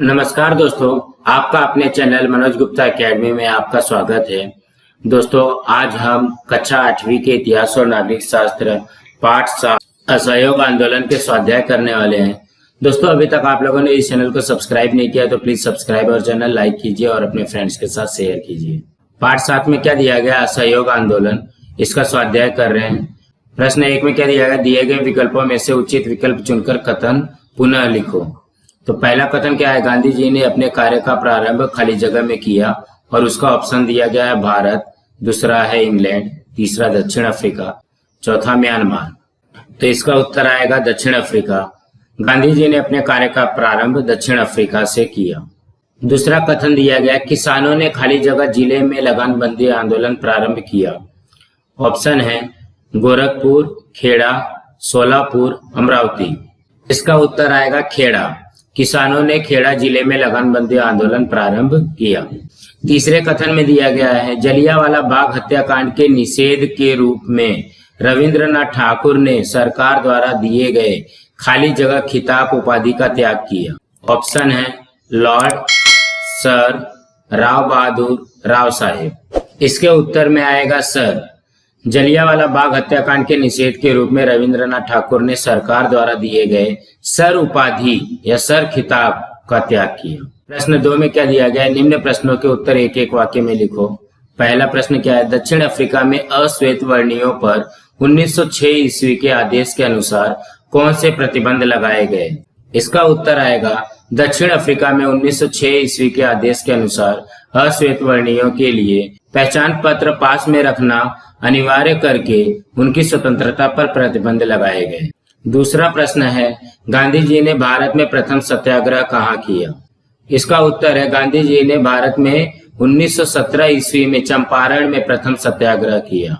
नमस्कार दोस्तों, आपका अपने चैनल मनोज गुप्ता एकेडमी में आपका स्वागत है। दोस्तों, आज हम कक्षा 8वीं के इतिहास और नागरिक शास्त्र पाठ 7 असहयोग आंदोलन के स्वाध्याय करने वाले हैं। दोस्तों, अभी तक आप लोगों ने इस चैनल को सब्सक्राइब नहीं किया तो प्लीज सब्सक्राइब और चैनल लाइक कीजिए और अपने फ्रेंड्स के साथ शेयर कीजिए। पाठ 7 में क्या दिया गया? असहयोग आंदोलन, इसका स्वाध्याय कर रहे हैं। प्रश्न 1 में क्या दिया गया? दिए गए विकल्पों में से उचित विकल्प चुनकर कथन पुनः लिखो। तो पहला कथन क्या है? गांधी जी ने अपने कार्य का प्रारंभ खाली जगह में किया और उसका ऑप्शन दिया गया है भारत, दूसरा है इंग्लैंड, तीसरा दक्षिण अफ्रीका, चौथा म्यांमार। तो इसका उत्तर आएगा दक्षिण अफ्रीका। गांधी जी ने अपने कार्य का प्रारंभ दक्षिण अफ्रीका से किया। दूसरा कथन दिया गया, किसानों ने खाली जगह जिले में लगानबंदी आंदोलन प्रारंभ किया। ऑप्शन है गोरखपुर, खेड़ा, सोलापुर, अमरावती। इसका उत्तर आएगा खेड़ा। किसानों ने खेड़ा जिले में लगानबंदी आंदोलन प्रारंभ किया। तीसरे कथन में दिया गया है, जलियांवाला बाग हत्याकांड के निषेध के रूप में रविंद्रनाथ ठाकुर ने सरकार द्वारा दिए गए खाली जगह खिताब उपाधि का त्याग किया। ऑप्शन है लॉर्ड, सर, राव बहादुर, राव साहेब। इसके उत्तर में आएगा सर। जलियांवाला बाग हत्याकांड के निषेध के रूप में रविंद्रनाथ ठाकुर ने सरकार द्वारा दिए गए सर उपाधि या सर खिताब का त्याग किया। प्रश्न 2 में क्या दिया गया? निम्न प्रश्नों के उत्तर एक एक वाक्य में लिखो। पहला प्रश्न क्या है? दक्षिण अफ्रीका में अश्वेत वर्णियों पर 1906 ईस्वी के आदेश के अनुसार कौन से प्रतिबंध लगाए गए? इसका उत्तर आएगा दक्षिण अफ्रीका में 1906 ईस्वी के आदेश के अनुसार अश्वेत वर्णियों के लिए पहचान पत्र पास में रखना अनिवार्य करके उनकी स्वतंत्रता पर प्रतिबंध लगाए गए। दूसरा प्रश्न है, गांधी जी ने भारत में प्रथम सत्याग्रह कहाँ किया? इसका उत्तर है गांधी जी ने भारत में 1917 ईस्वी में चंपारण में प्रथम सत्याग्रह किया।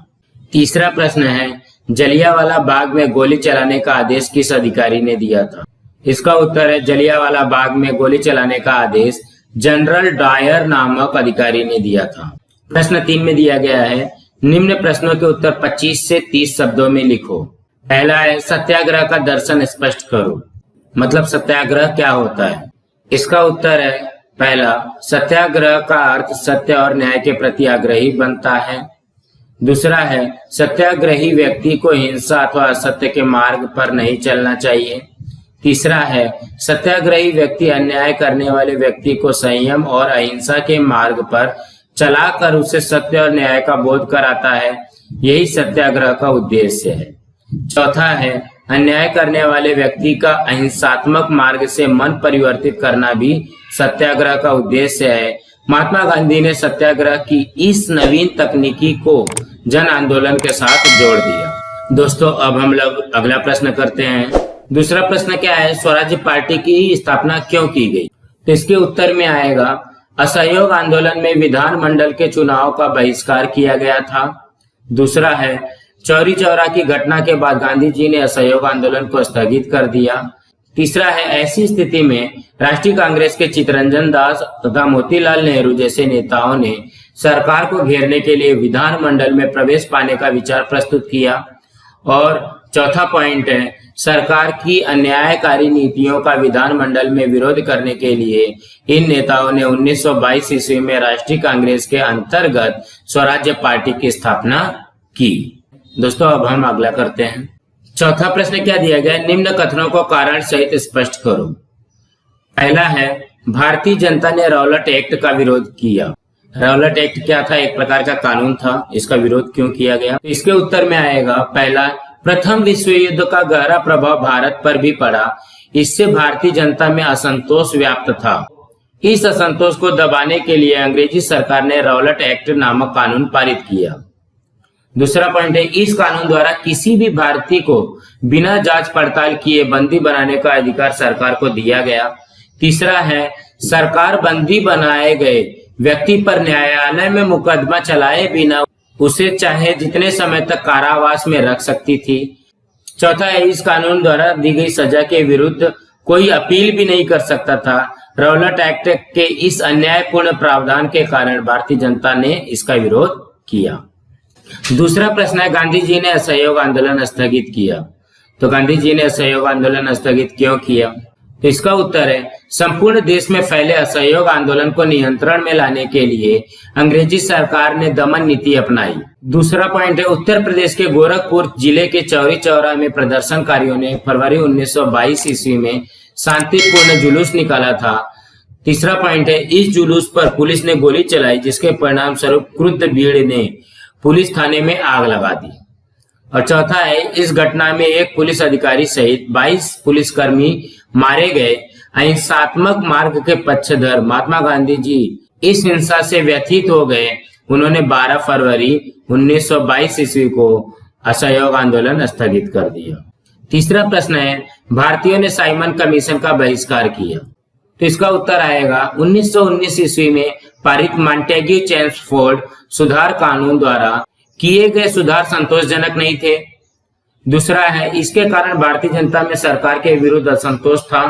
तीसरा प्रश्न है, जलियांवाला बाग में गोली चलाने का आदेश किस अधिकारी ने दिया था? इसका उत्तर है जलियांवाला बाग में गोली चलाने का आदेश जनरल डायर नामक अधिकारी ने दिया था। प्रश्न 3 में दिया गया है, निम्न प्रश्नों के उत्तर 25 से 30 शब्दों में लिखो। पहला है, सत्याग्रह का दर्शन स्पष्ट करो। मतलब सत्याग्रह क्या होता है? इसका उत्तर है पहला, सत्याग्रह का अर्थ सत्य और न्याय के प्रति आग्रही बनता है। दूसरा है, सत्याग्रही व्यक्ति को हिंसा अथवा असत्य के मार्ग पर नहीं चलना चाहिए। तीसरा है, सत्याग्रही व्यक्ति अन्याय करने वाले व्यक्ति को संयम और अहिंसा के मार्ग पर चलाकर उसे सत्य और न्याय का बोध कराता है। यही सत्याग्रह का उद्देश्य है। चौथा है, अन्याय करने वाले व्यक्ति का अहिंसात्मक मार्ग से मन परिवर्तित करना भी सत्याग्रह का उद्देश्य है। महात्मा गांधी ने सत्याग्रह की इस नवीन तकनीकी को जन आंदोलन के साथ जोड़ दिया। दोस्तों, अब हम लोग अगला प्रश्न करते हैं। दूसरा प्रश्न क्या है? स्वराज्य पार्टी की स्थापना क्यों की गई? तो इसके उत्तर में आएगा, असहयोग आंदोलन में विधानमंडल के चुनाव का बहिष्कार किया गया था। दूसरा है, चौरी चौरा की घटना के बाद गांधी जी ने असहयोग आंदोलन को स्थगित कर दिया। तीसरा है, ऐसी स्थिति में राष्ट्रीय कांग्रेस के चित्तरंजन दास तथा मोतीलाल नेहरू जैसे नेताओं ने सरकार को घेरने के लिए विधानमंडल में प्रवेश पाने का विचार प्रस्तुत किया। और चौथा पॉइंट है, सरकार की अन्यायकारी नीतियों का विधानमंडल में विरोध करने के लिए इन नेताओं ने 1922 ईस्वी में राष्ट्रीय कांग्रेस के अंतर्गत स्वराज्य पार्टी की स्थापना की। दोस्तों, अब हम अगला करते हैं। चौथा प्रश्न क्या दिया गया? निम्न कथनों को कारण सहित स्पष्ट करो। पहला है, भारतीय जनता ने रौलट एक्ट का विरोध किया। रौलट एक्ट क्या था? एक प्रकार का कानून था। इसका विरोध क्यों किया गया? इसके उत्तर में आएगा, पहला, प्रथम विश्व युद्ध का गहरा प्रभाव भारत पर भी पड़ा। इससे भारतीय जनता में असंतोष व्याप्त था। इस असंतोष को दबाने के लिए अंग्रेजी सरकार ने रौलट एक्ट नामक कानून पारित किया। दूसरा पॉइंट है, इस कानून द्वारा किसी भी भारतीय को बिना जांच पड़ताल किए बंदी बनाने का अधिकार सरकार को दिया गया। तीसरा है, सरकार बंदी बनाए गए व्यक्ति पर न्यायालय में मुकदमा चलाए बिना उसे चाहे जितने समय तक कारावास में रख सकती थी। चौथा है, इस कानून द्वारा दी गई सजा के विरुद्ध कोई अपील भी नहीं कर सकता था। रौलट एक्ट के इस अन्यायपूर्ण प्रावधान के कारण भारतीय जनता ने इसका विरोध किया। दूसरा प्रश्न है, गांधी जी ने असहयोग आंदोलन स्थगित किया। तो गांधी जी ने असहयोग आंदोलन स्थगित क्यों किया? तो इसका उत्तर है संपूर्ण देश में फैले असहयोग आंदोलन को नियंत्रण में लाने के लिए अंग्रेजी सरकार ने दमन नीति अपनाई। दूसरा पॉइंट है उत्तर प्रदेश के गोरखपुर जिले के चौरी चौरा में प्रदर्शनकारियों ने फरवरी 1922 ईस्वी में शांतिपूर्ण जुलूस निकाला था। तीसरा पॉइंट है इस जुलूस पर पुलिस ने गोली चलाई, जिसके परिणाम स्वरूप क्रुद्ध भीड़ ने पुलिस थाने में आग लगा दी। और चौथा है इस घटना में एक पुलिस अधिकारी सहित 22 पुलिसकर्मी मारे गए। अहिंसात्मक मार्ग के पक्षधर महात्मा गांधी जी इस हिंसा से व्यथित हो गए। उन्होंने 12 फरवरी 1922 ईस्वी को असहयोग आंदोलन स्थगित कर दिया। तीसरा प्रश्न है भारतीयों ने साइमन कमीशन का बहिष्कार किया। तो इसका उत्तर आएगा 1919 ईस्वी में पारित मॉन्टेग्यू चेम्सफोर्ड सुधार कानून द्वारा किए गए सुधार संतोषजनक नहीं थे। दूसरा है इसके कारण भारतीय जनता में सरकार के विरुद्ध असंतोष था।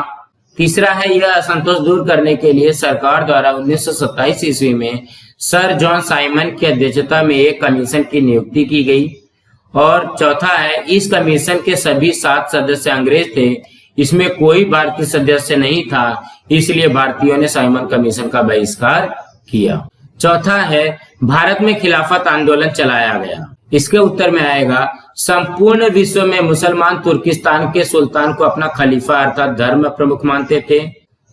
तीसरा है यह असंतोष दूर करने के लिए सरकार द्वारा 1927 ईस्वी में सर जॉन साइमन की अध्यक्षता में एक कमीशन की नियुक्ति की गई। और चौथा है इस कमीशन के सभी 7 सदस्य अंग्रेज थे, इसमें कोई भारतीय सदस्य नहीं था, इसलिए भारतीयों ने साइमन कमीशन का बहिष्कार किया। चौथा है भारत में खिलाफत आंदोलन चलाया गया। इसके उत्तर में आएगा संपूर्ण विश्व में मुसलमान तुर्किस्तान के सुल्तान को अपना खलीफा अर्थात धर्म प्रमुख मानते थे।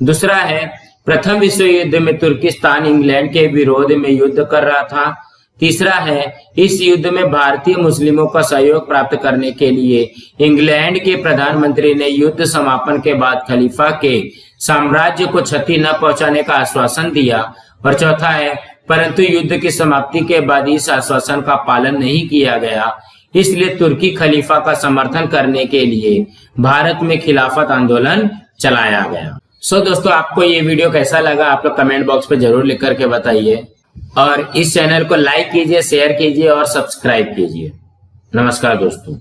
दूसरा है प्रथम विश्व युद्ध में तुर्किस्तान इंग्लैंड के विरोध में युद्ध कर रहा था। तीसरा है इस युद्ध में भारतीय मुस्लिमों का सहयोग प्राप्त करने के लिए इंग्लैंड के प्रधानमंत्री ने युद्ध समापन के बाद खलीफा के साम्राज्य को क्षति न पहुंचाने का आश्वासन दिया। और चौथा है परंतु युद्ध की समाप्ति के बाद इस आश्वासन का पालन नहीं किया गया, इसलिए तुर्की खलीफा का समर्थन करने के लिए भारत में खिलाफत आंदोलन चलाया गया। सो दोस्तों आपको ये वीडियो कैसा लगा आप लोग कमेंट बॉक्स में जरूर लिख करके बताइए और इस चैनल को लाइक कीजिए, शेयर कीजिए और सब्सक्राइब कीजिए। नमस्कार दोस्तों।